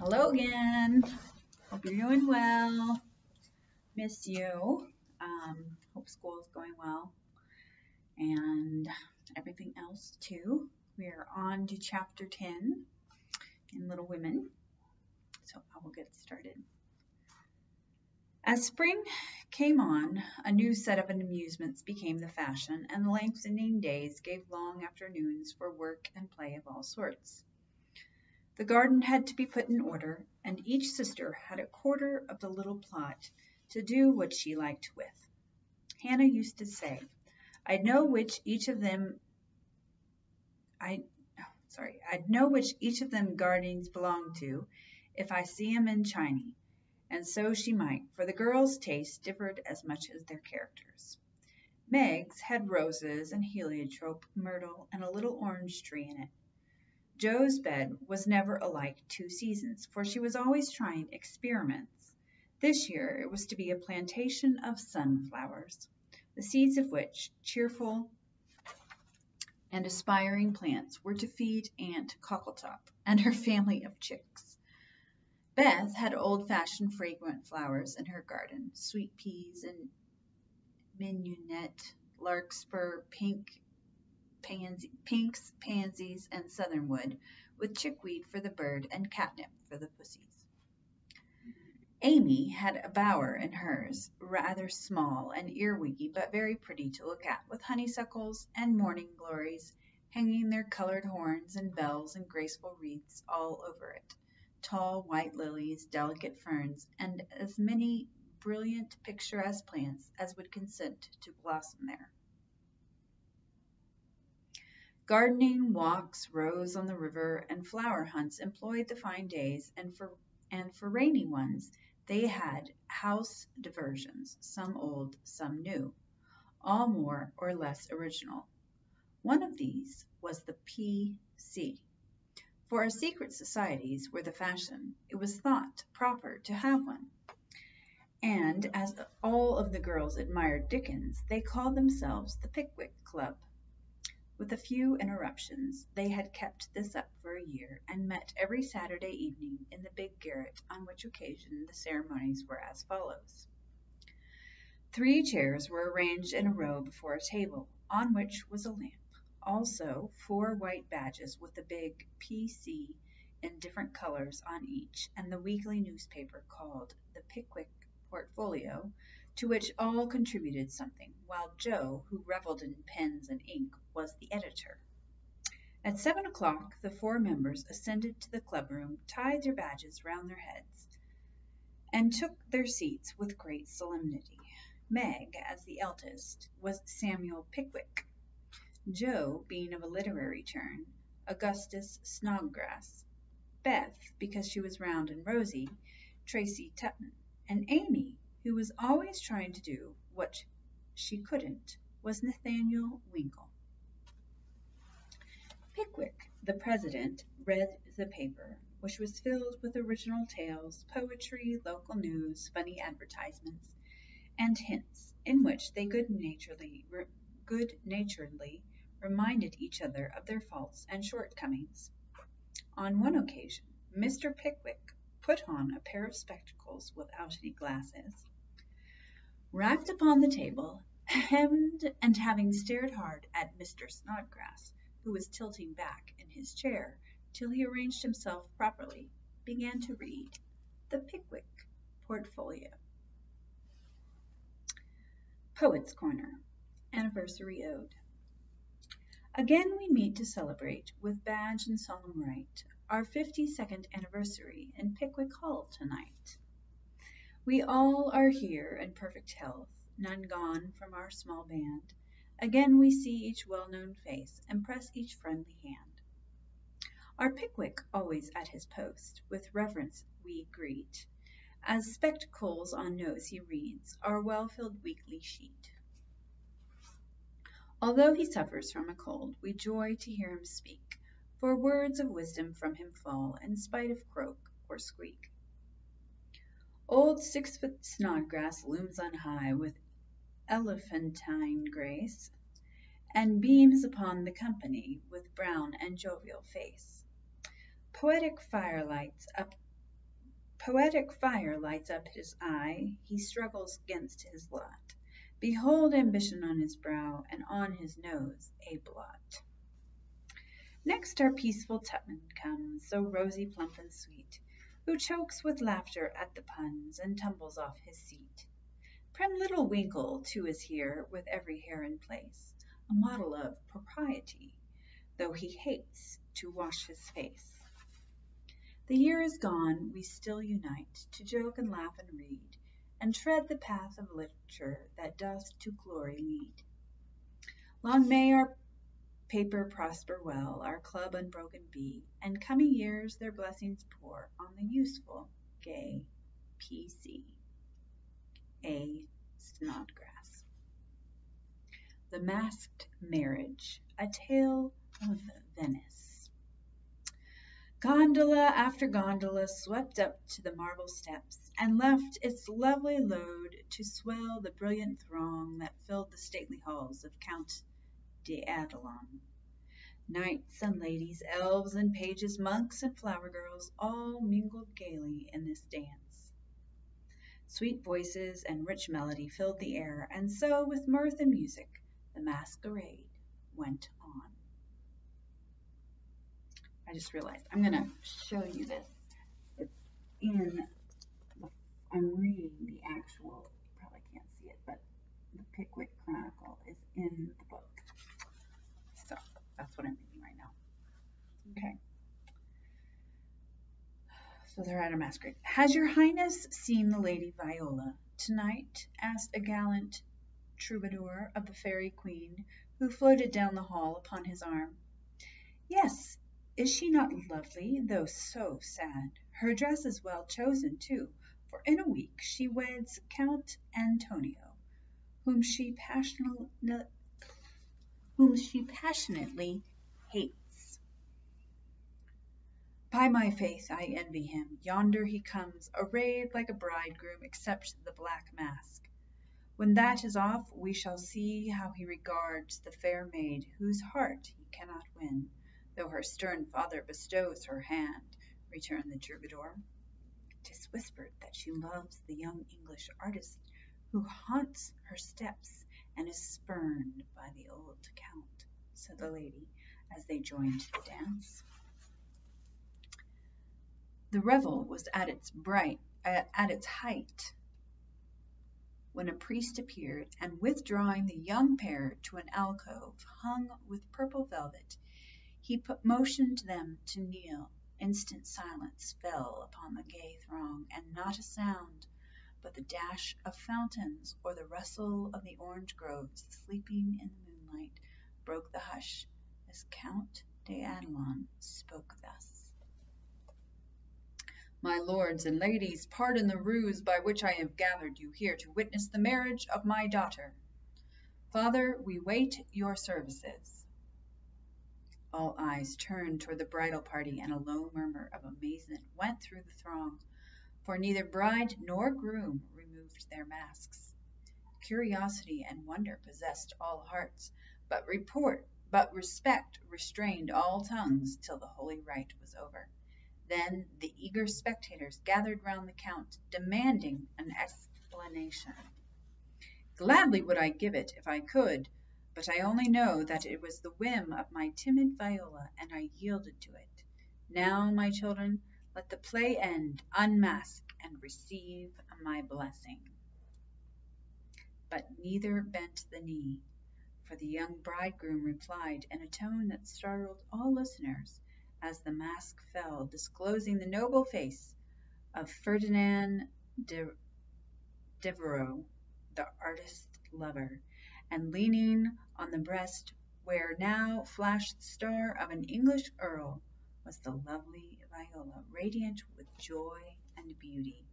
Hello again. Hope you're doing well. Miss you. Hope school is going well and everything else too. We are on to chapter 10 in Little Women. So I will get started. As spring came on, a new set of amusements became the fashion, and the lengthening days gave long afternoons for work and play of all sorts. The garden had to be put in order, and each sister had a quarter of the little plot to do what she liked with. Hannah used to say, I'd know which each of them gardens belonged to if I see 'em in Chiney. And so she might, for the girls' tastes differed as much as their characters. Meg's had roses and heliotrope, myrtle, and a little orange tree in it. Jo's bed was never alike 2 seasons, for she was always trying experiments. This year it was to be a plantation of sunflowers, the seeds of which, cheerful and aspiring plants, were to feed Aunt Cockletop and her family of chicks. Beth had old-fashioned fragrant flowers in her garden, sweet peas and mignonette, larkspur, pinks, pansies, and southernwood, with chickweed for the bird and catnip for the pussies. Amy had a bower in hers, rather small and earwiggy, but very pretty to look at, with honeysuckles and morning glories hanging their colored horns and bells and graceful wreaths all over it, tall white lilies, delicate ferns, and as many brilliant, picturesque plants as would consent to blossom there. Gardening, walks, rows on the river, and flower hunts employed the fine days, and for rainy ones they had house diversions, some old, some new, all more or less original. One of these was the P.C. For as secret societies were the fashion, it was thought proper to have one. And as all of the girls admired Dickens, they called themselves the Pickwick Club. With a few interruptions, they had kept this up for a year, and met every Saturday evening in the big garret, on which occasion the ceremonies were as follows. 3 chairs were arranged in a row before a table, on which was a lamp. Also 4 white badges with the big P.C. in different colors on each, and the weekly newspaper called the Pickwick Portfolio, to which all contributed something, while Jo, who revelled in pens and ink, was the editor. At 7 o'clock the 4 members ascended to the clubroom, tied their badges round their heads, and took their seats with great solemnity. Meg, as the eldest, was Samuel Pickwick. Jo, being of a literary turn, Augustus Snodgrass. Beth, because she was round and rosy, Tracy Tutton. And Amy, who was always trying to do what she couldn't, was Nathaniel Winkle. Pickwick, the president, read the paper, which was filled with original tales, poetry, local news, funny advertisements, and hints, in which they good-naturedly reminded each other of their faults and shortcomings. On one occasion, Mr. Pickwick put on a pair of spectacles without any glasses, rapped upon the table, hemmed, and having stared hard at Mr. Snodgrass, who was tilting back in his chair till he arranged himself properly, began to read the Pickwick Portfolio. Poets' Corner, Anniversary Ode. Again we meet to celebrate, with badge and solemn rite, our 52nd anniversary in Pickwick Hall tonight. We all are here in perfect health, none gone from our small band. Again we see each well-known face, and press each friendly hand. Our Pickwick always at his post, with reverence we greet, as spectacles on nose he reads our well-filled weekly sheet. Although he suffers from a cold, we joy to hear him speak, for words of wisdom from him fall, in spite of croak or squeak. Old 6-foot Snodgrass looms on high, with elephantine grace, and beams upon the company with brown and jovial face. Poetic fire lights up Poetic fire lights up his eye, he struggles against his lot. Behold ambition on his brow, and on his nose a blot. Next our peaceful Tupman comes, so rosy, plump, and sweet, who chokes with laughter at the puns, and tumbles off his seat. Prim little Winkle, too, is here, with every hair in place, a model of propriety, though he hates to wash his face. The year is gone, we still unite, to joke and laugh and read, and tread the path of literature that doth to glory lead. Long may our paper prosper well, our club unbroken be, and coming years their blessings pour on the useful, gay P.C. A. Snodgrass. The Masked Marriage, a Tale of Venice. Gondola after gondola swept up to the marble steps, and left its lovely load to swell the brilliant throng that filled the stately halls of Count d'Adelon. Knights and ladies, elves and pages, monks and flower girls, all mingled gaily in this dance. Sweet voices and rich melody filled the air, and so, with mirth and music, the masquerade went on. I just realized I'm going to show you this. It's I'm reading the actual, you probably can't see it, but the Pickwick Chronicle is in the book. So that's what I'm reading right now. Okay. So they're at a masquerade. Has your highness seen the Lady Viola tonight? Asked a gallant troubadour of the fairy queen, who floated down the hall upon his arm. Yes, is she not lovely, though so sad? Her dress is well chosen, too, for in a week she weds Count Antonio, whom she passionately hates. By my faith, I envy him. Yonder he comes, arrayed like a bridegroom, except the black mask. When that is off, we shall see how he regards the fair maid, whose heart he cannot win, though her stern father bestows her hand, returned the troubadour. 'Tis whispered that she loves the young English artist, who haunts her steps and is spurned by the old count, said the lady, as they joined the dance. The revel was at its height when a priest appeared, and withdrawing the young pair to an alcove hung with purple velvet, he motioned them to kneel. Instant silence fell upon the gay throng, and not a sound but the dash of fountains or the rustle of the orange groves sleeping in the moonlight broke the hush as Count d'Adelon spoke thus. My lords and ladies, pardon the ruse by which I have gathered you here to witness the marriage of my daughter. Father, we wait your services. All eyes turned toward the bridal party, and a low murmur of amazement went through the throng, for neither bride nor groom removed their masks. Curiosity and wonder possessed all hearts, but respect restrained all tongues till the holy rite was over. Then the eager spectators gathered round the count, demanding an explanation. Gladly would I give it if I could, but I only know that it was the whim of my timid Viola, and I yielded to it. Now, my children, let the play end, unmask, and receive my blessing. But neither bent the knee, for the young bridegroom replied in a tone that startled all listeners, as the mask fell, disclosing the noble face of Ferdinand Devereux, the artist lover, and leaning on the breast where now flashed the star of an English earl was the lovely Viola, radiant with joy and beauty.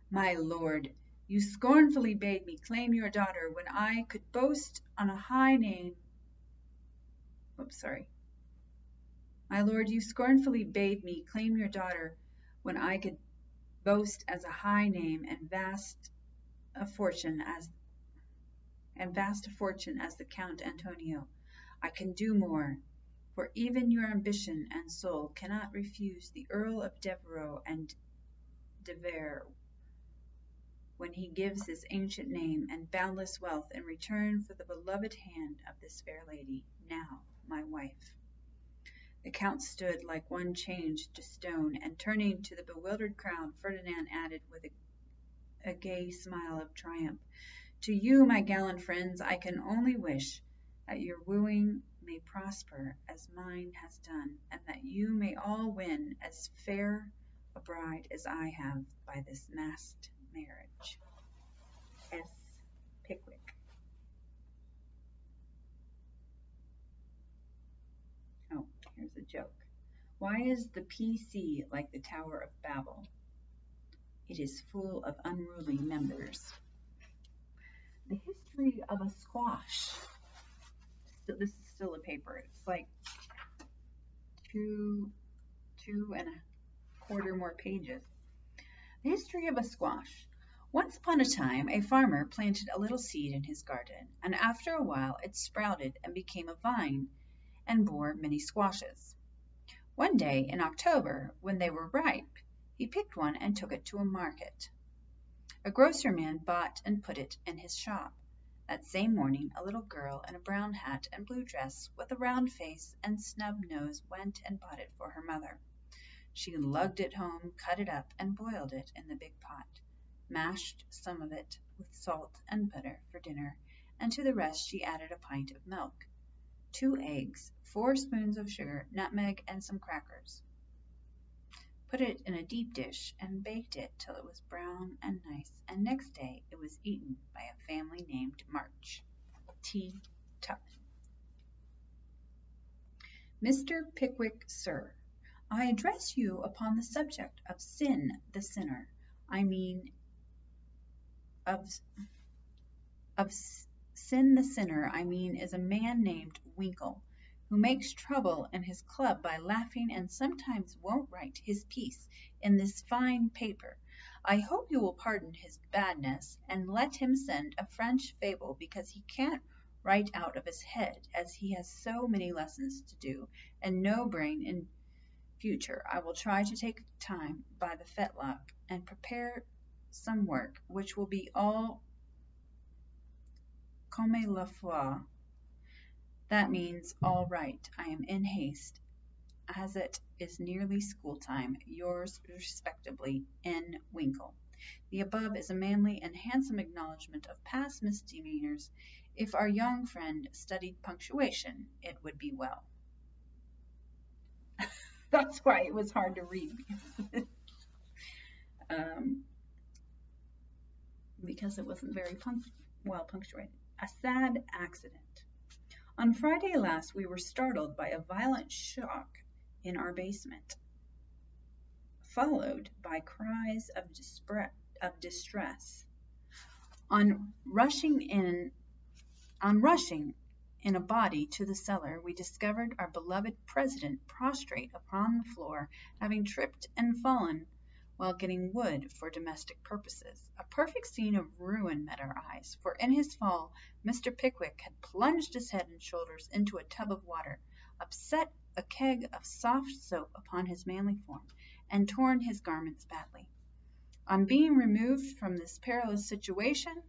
My lord, you scornfully bade me claim your daughter when I could boast on a high name. My lord, you scornfully bade me claim your daughter when I could boast as a high name and vast a fortune as the Count Antonio. I can do more, for even your ambition and soul cannot refuse the Earl of Devereux and de Vere when he gives his ancient name and boundless wealth in return for the beloved hand of this fair lady, now my wife. The Count stood like one changed to stone, and turning to the bewildered crowd, Ferdinand added with a gay smile of triumph, "To you, my gallant friends, I can only wish that your wooing may prosper as mine has done, and that you may all win as fair a bride as I have by this masked marriage." S. Pickwick. Oh, here's a joke. Why is the PC like the Tower of Babel? It is full of unruly members. The history of a squash. So this is still a paper. It's like two and a quarter more pages. The history of a squash. Once upon a time, a farmer planted a little seed in his garden, and after a while it sprouted and became a vine and bore many squashes. One day in October, when they were ripe, he picked one and took it to a market. A grocer man bought and put it in his shop. That same morning a little girl in a brown hat and blue dress, with a round face and snub nose, went and bought it for her mother. She lugged it home, cut it up, and boiled it in the big pot, mashed some of it with salt and butter for dinner, and to the rest she added a pint of milk, 2 eggs, 4 spoons of sugar, nutmeg, and some crackers. Put it in a deep dish and baked it till it was brown and nice, and next day it was eaten by a family named March. T. Tupman. Mr. Pickwick, sir, I address you upon the subject of sin the sinner. I mean of sin the sinner, I mean, is a man named Winkle, who makes trouble in his club by laughing and sometimes won't write his piece in this fine paper. I hope you will pardon his badness and let him send a French fable, because he can't write out of his head, as he has so many lessons to do and no brain in future. I will try to take time by the fetlock and prepare some work which will be all comme la foi. That means all right. I am in haste, as it is nearly school time. Yours respectably, N. Winkle. The above is a manly and handsome acknowledgment of past misdemeanors. If our young friend studied punctuation, it would be well. That's why it was hard to read, because it wasn't very well punctuated. A sad accident. On Friday last, we were startled by a violent shock in our basement, followed by cries of distress. On rushing in a body to the cellar, we discovered our beloved president prostrate upon the floor, having tripped and fallen while getting wood for domestic purposes. A perfect scene of ruin met our eyes, for in his fall Mr. Pickwick had plunged his head and shoulders into a tub of water, upset a keg of soft soap upon his manly form, and torn his garments badly. On being removed from this perilous situation,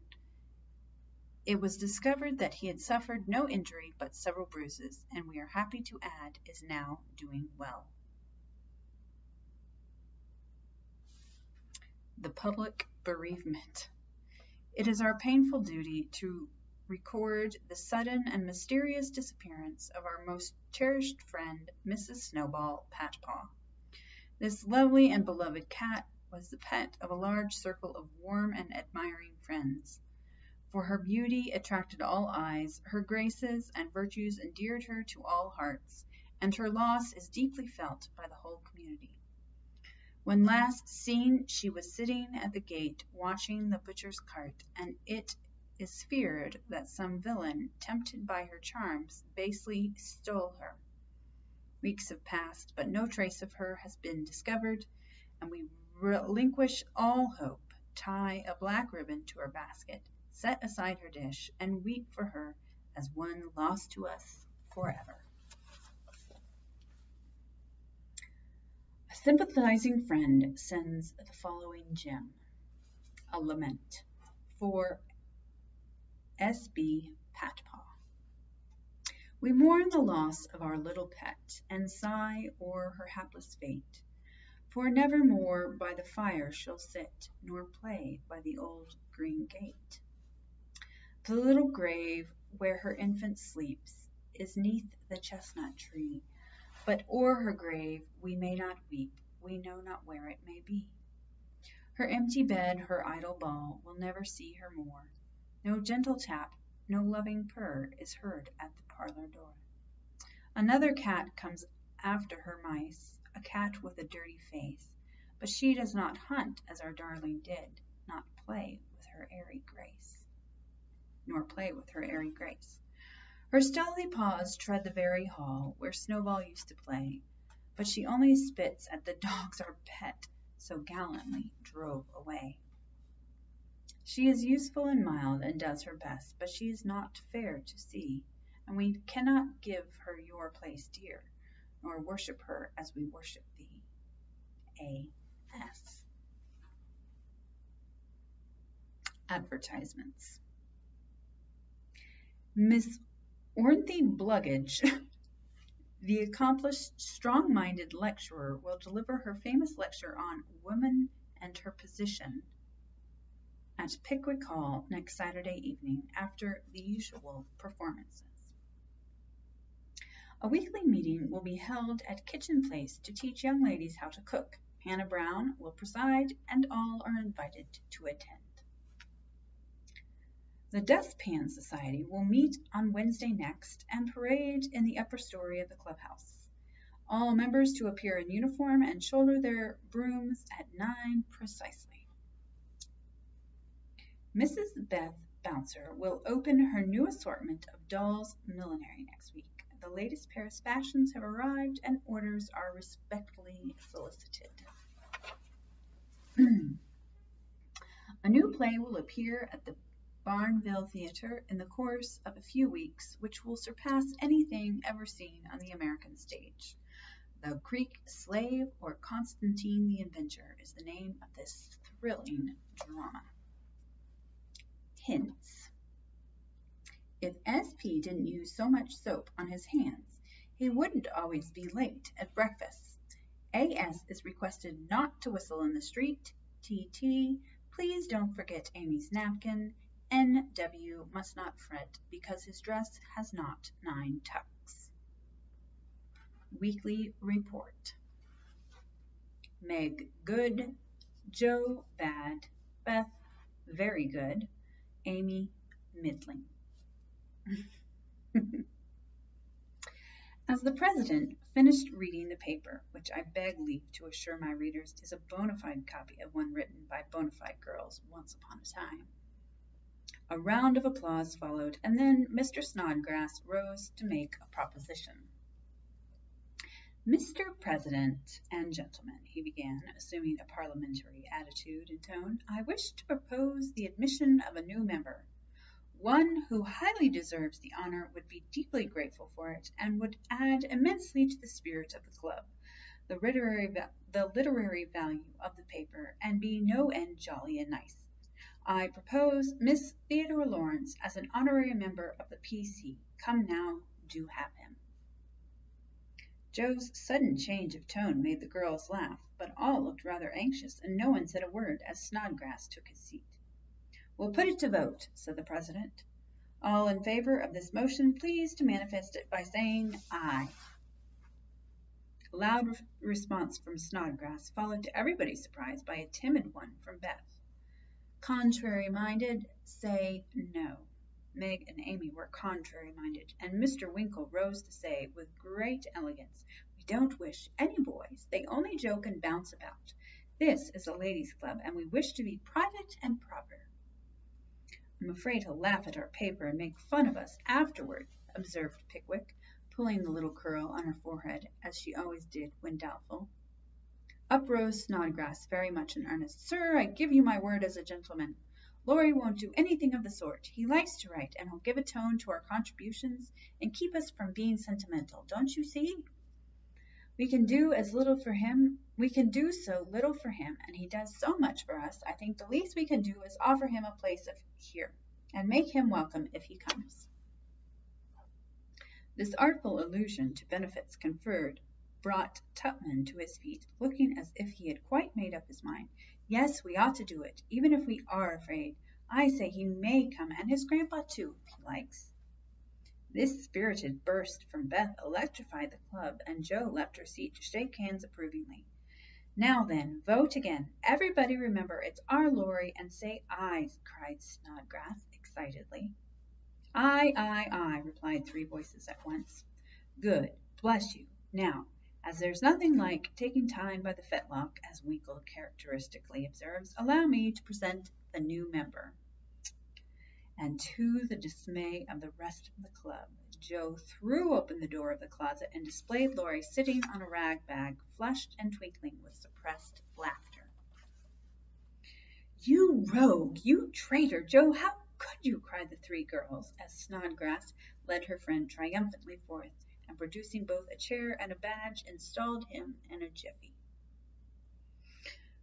it was discovered that he had suffered no injury but several bruises, and we are happy to add is now doing well. The public bereavement. It is our painful duty to record the sudden and mysterious disappearance of our most cherished friend, Mrs. Snowball Patpaw. This lovely and beloved cat was the pet of a large circle of warm and admiring friends. For her beauty attracted all eyes, her graces and virtues endeared her to all hearts, and her loss is deeply felt by the whole community. When last seen, she was sitting at the gate watching the butcher's cart, and it is feared that some villain, tempted by her charms, basely stole her. Weeks have passed, but no trace of her has been discovered, and we relinquish all hope, tie a black ribbon to her basket, set aside her dish, and weep for her as one lost to us forever. A sympathizing friend sends the following gem: a lament for S.B. Patpaw. We mourn the loss of our little pet, and sigh o'er her hapless fate, for nevermore by the fire she'll sit, nor play by the old green gate. The little grave where her infant sleeps is 'neath the chestnut tree, but o'er her grave we may not weep, we know not where it may be. Her empty bed, her idle ball, will never see her more. No gentle tap, no loving purr is heard at the parlor door. Another cat comes after her mice, a cat with a dirty face, but she does not hunt as our darling did, not play with her airy grace. Nor play with her airy grace. Her stealthy paws tread the very hall where Snowball used to play, but she only spits at the dogs our pet so gallantly drove away. She is useful and mild and does her best, but she is not fair to see, and we cannot give her your place dear, nor worship her as we worship thee. A.S. Advertisements. Miss Ornthe Bluggage, the accomplished, strong-minded lecturer, will deliver her famous lecture on Woman and Her Position at Pickwick Hall next Saturday evening after the usual performances. A weekly meeting will be held at Kitchen Place to teach young ladies how to cook. Hannah Brown will preside, and all are invited to attend. The Dustpan Society will meet on Wednesday next and parade in the upper story of the clubhouse. All members to appear in uniform and shoulder their brooms at 9 precisely. Mrs. Beth Bouncer will open her new assortment of dolls' millinery next week. The latest Paris fashions have arrived and orders are respectfully solicited. A new play will appear at the Barnville Theatre in the course of a few weeks, which will surpass anything ever seen on the American stage. The Greek Slave or Constantine the Avenger is the name of this thrilling drama. Hints. If SP didn't use so much soap on his hands, he wouldn't always be late at breakfast. AS is requested not to whistle in the street. TT, please don't forget Amy's napkin. NW must not fret because his dress has not 9 tucks. Weekly report. Meg good, Joe bad, Beth very good, Amy middling. As the president finished reading the paper, which I beg leave to assure my readers is a bona fide copy of one written by bona fide girls once upon a time, a round of applause followed, and then Mr. Snodgrass rose to make a proposition. Mr. President and gentlemen, he began, assuming a parliamentary attitude and tone, I wish to propose the admission of a new member. One who highly deserves the honor, would be deeply grateful for it, and would add immensely to the spirit of the club, the literary value of the paper, and be no end jolly and nice. I propose Miss Theodore Lawrence as an honorary member of the PC. Come now, do have him. Joe's sudden change of tone made the girls laugh, but all looked rather anxious, and no one said a word as Snodgrass took his seat. We'll put it to vote, said the president. All in favor of this motion, please to manifest it by saying aye. A loud response from Snodgrass, followed to everybody's surprise by a timid one from Beth. Contrary-minded, say no. Meg and Amy were contrary-minded, and Mr. Winkle rose to say, with great elegance, we don't wish any boys. They only joke and bounce about. This is a ladies' club, and we wish to be private and proper. I'm afraid he'll laugh at our paper and make fun of us afterward, observed Pickwick, pulling the little curl on her forehead, as she always did when doubtful. Up rose Snodgrass, very much in earnest. Sir, I give you my word as a gentleman. Laurie won't do anything of the sort. He likes to write, and he'll give a tone to our contributions and keep us from being sentimental. Don't you see? We can do as little for him. We can do so little for him, and he does so much for us. I think the least we can do is offer him a place here, and make him welcome if he comes." This artful allusion to benefits conferred brought Tupman to his feet, looking as if he had quite made up his mind. "Yes, we ought to do it, even if we are afraid. I say he may come, and his grandpa too, if he likes." This spirited burst from Beth electrified the club, and Jo left her seat to shake hands approvingly. "Now then, vote again. Everybody remember it's our lorry, and say aye," cried Snodgrass excitedly. "Aye, aye, aye," replied three voices at once. "Good. Bless you. Now, as there's nothing like taking time by the fetlock, as Winkle characteristically observes, allow me to present the new member." And to the dismay of the rest of the club, Jo threw open the door of the closet and displayed Laurie sitting on a rag bag, flushed and twinkling with suppressed laughter. "You rogue! You traitor! Jo, how could you?" cried the three girls, as Snodgrass led her friend triumphantly forth, and producing both a chair and a badge, installed him in a jiffy.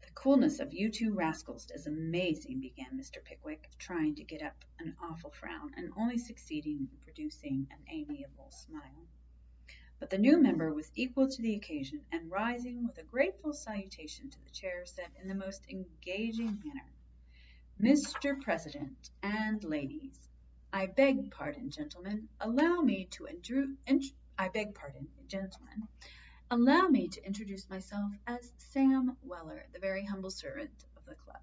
"The coolness of you two rascals is amazing," began Mr. Pickwick, trying to get up an awful frown, and only succeeding in producing an amiable smile. But the new member was equal to the occasion, and rising with a grateful salutation to the chair, said in the most engaging manner, "Mr. President and ladies, I beg pardon, gentlemen. Allow me to introduce myself as Sam Weller, the very humble servant of the club."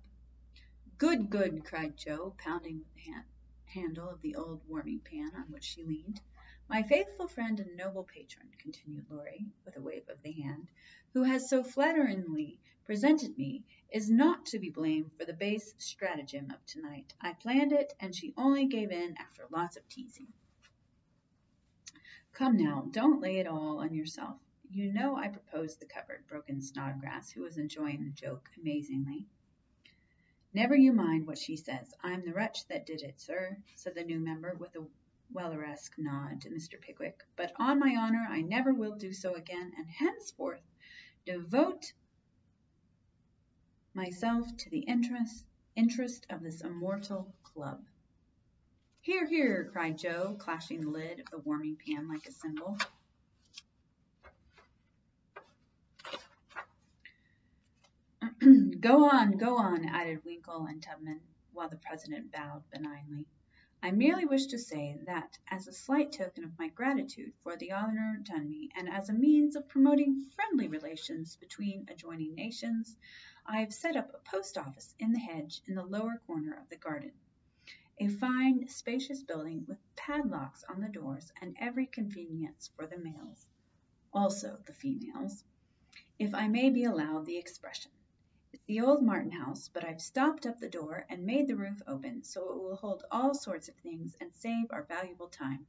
"Good, good," cried Jo, pounding with the handle of the old warming pan on which she leaned. "My faithful friend and noble patron," continued Laurie, with a wave of the hand, "who has so flatteringly presented me, is not to be blamed for the base stratagem of tonight. I planned it, and she only gave in after lots of teasing." "Come now, don't lay it all on yourself. You know I proposed the cupboard," broke in Snodgrass, who was enjoying the joke amazingly. "Never you mind what she says. I'm the wretch that did it, sir," said the new member, with a Welleresque nod to Mr. Pickwick. "But on my honor I never will do so again, and henceforth devote myself to the interest of this immortal club." "Hear, hear!" cried Jo, clashing the lid of the warming pan like a cymbal. Go on," added Winkle and Tubman, while the president bowed benignly. "I merely wish to say that, as a slight token of my gratitude for the honor done me, and as a means of promoting friendly relations between adjoining nations, I have set up a post office in the hedge in the lower corner of the garden. A fine, spacious building with padlocks on the doors and every convenience for the males, also the females, if I may be allowed the expression. It's the old Martin house, but I've stopped up the door and made the roof open so it will hold all sorts of things and save our valuable time.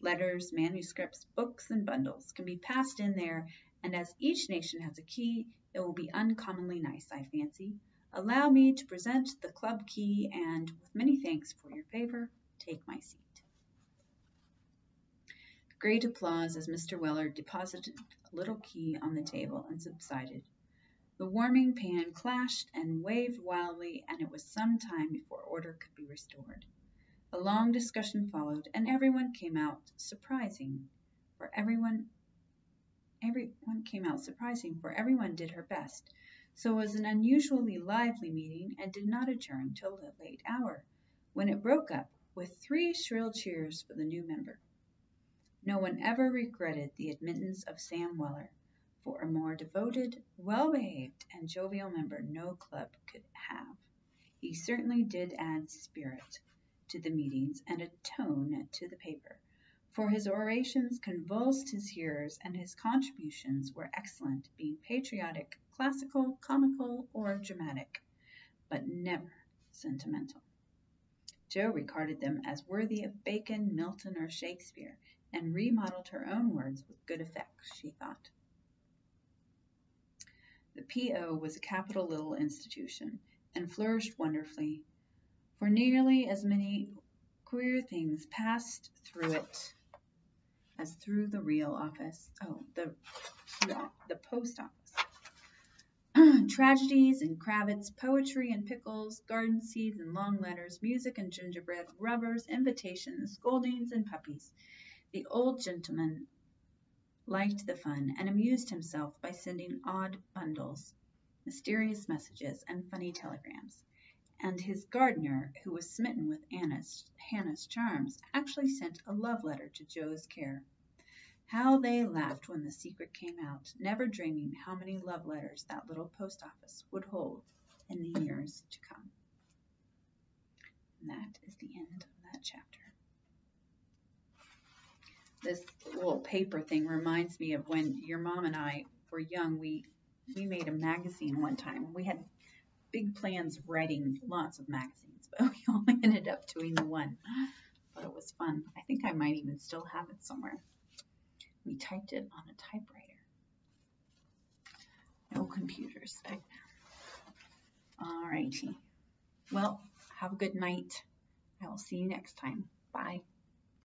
Letters, manuscripts, books, and bundles can be passed in there, and as each nation has a key, it will be uncommonly nice, I fancy. Allow me to present the club key, and, with many thanks for your favor, take my seat." Great applause as Mr. Weller deposited a little key on the table and subsided. The warming pan clashed and waved wildly, and it was some time before order could be restored. A long discussion followed, and everyone came out surprising, for everyone did her best. So it was an unusually lively meeting, and did not adjourn till a late hour, when it broke up with 3 shrill cheers for the new member. No one ever regretted the admittance of Sam Weller, for a more devoted, well-behaved, and jovial member no club could have. He certainly did add spirit to the meetings and a tone to the paper, for his orations convulsed his hearers, and his contributions were excellent, being patriotic, classical, comical, or dramatic, but never sentimental. Jo regarded them as worthy of Bacon, Milton, or Shakespeare, and remodeled her own words with good effect, she thought. The P.O. was a capital little institution, and flourished wonderfully, for nearly as many queer things passed through it as through the real office. Oh, the post office. Tragedies and cravats, poetry and pickles, garden seeds and long letters, music and gingerbread, rubbers, invitations, scoldings and puppies. The old gentleman liked the fun and amused himself by sending odd bundles, mysterious messages, and funny telegrams. And his gardener, who was smitten with Hannah's charms, actually sent a love letter to Joe's care. How they laughed when the secret came out, never dreaming how many love letters that little post office would hold in the years to come. And that is the end of that chapter. This little paper thing reminds me of when your mom and I were young. We made a magazine one time. We had big plans writing lots of magazines, but we only ended up doing the one. But it was fun. I think I might even still have it somewhere. We typed it on a typewriter. No computers back then. All righty. Well, have a good night. I will see you next time. Bye.